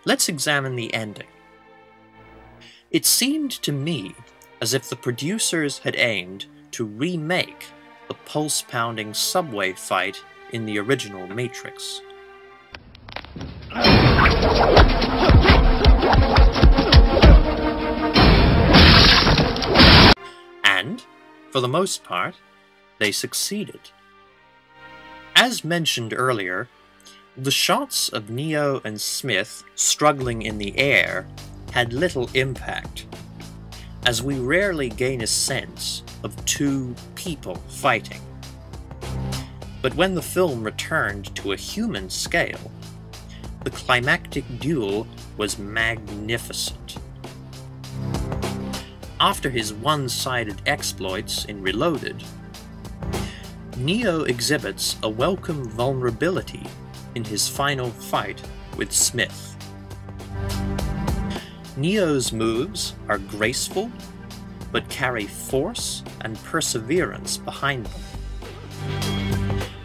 Let's examine the ending. It seemed to me as if the producers had aimed to remake the pulse-pounding subway fight in the original Matrix. And, for the most part, they succeeded. As mentioned earlier, the shots of Neo and Smith struggling in the air had little impact, as we rarely gain a sense of two people fighting. But when the film returned to a human scale, the climactic duel was magnificent. After his one-sided exploits in Reloaded, Neo exhibits a welcome vulnerability in his final fight with Smith. Neo's moves are graceful, but carry force and perseverance behind them.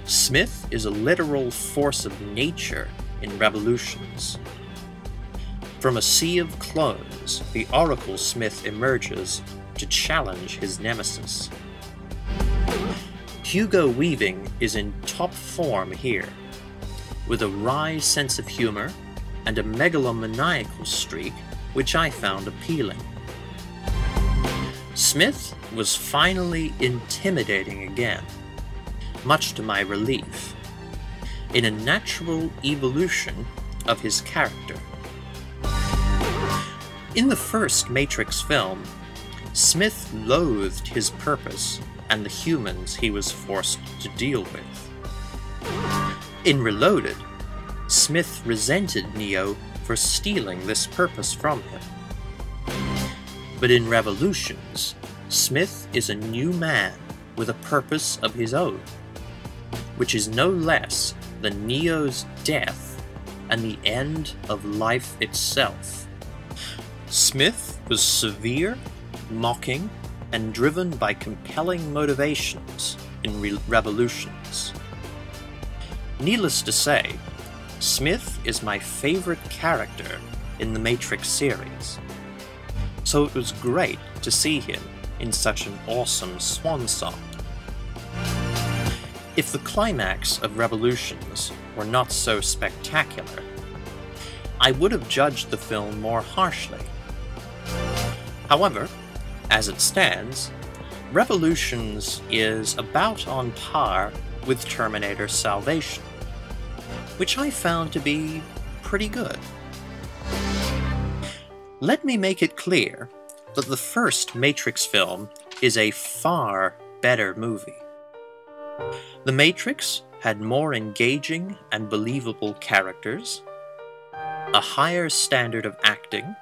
Smith is a literal force of nature in Revolutions. From a sea of clones, the Oracle Smith emerges to challenge his nemesis. Hugo Weaving is in top form here, with a wry sense of humor and a megalomaniacal streak which I found appealing. Smith was finally intimidating again, much to my relief, in a natural evolution of his character. In the first Matrix film, Smith loathed his purpose and the humans he was forced to deal with. In Reloaded, Smith resented Neo for stealing this purpose from him. But in Revolutions, Smith is a new man with a purpose of his own, which is no less than Neo's death and the end of life itself. Smith was severe, mocking, and driven by compelling motivations in Revolutions. Needless to say, Smith is my favorite character in the Matrix series, so it was great to see him in such an awesome swan song. If the climax of Revolutions were not so spectacular, I would have judged the film more harshly. However, as it stands, Revolutions is about on par with Terminator Salvation, which I found to be pretty good. Let me make it clear that the first Matrix film is a far better movie. The Matrix had more engaging and believable characters, a higher standard of acting,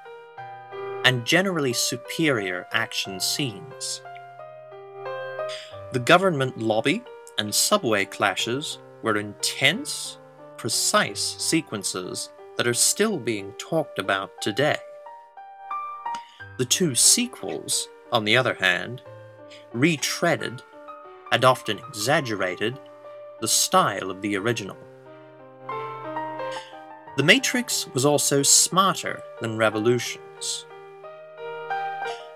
and generally superior action scenes. The government lobby and subway clashes were intense, precise sequences that are still being talked about today. The two sequels, on the other hand, retreaded and often exaggerated the style of the original. The Matrix was also smarter than Revolutions.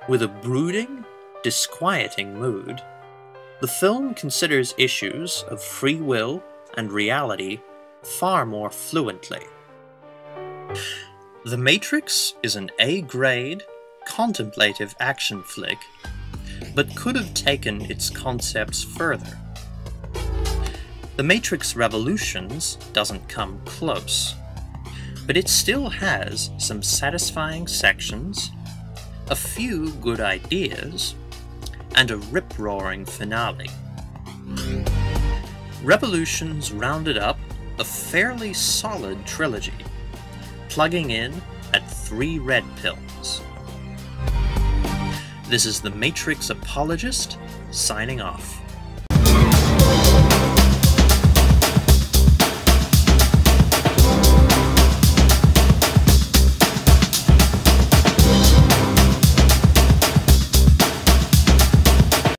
With a brooding, disquieting mood, the film considers issues of free will and reality far more fluently. The Matrix is an A-grade, contemplative action flick, but could have taken its concepts further. The Matrix Revolutions doesn't come close, but it still has some satisfying sections, a few good ideas, and a rip-roaring finale. Revolutions rounded up a fairly solid trilogy, plugging in at 3 red pills. This is the Matrix Apologist, signing off.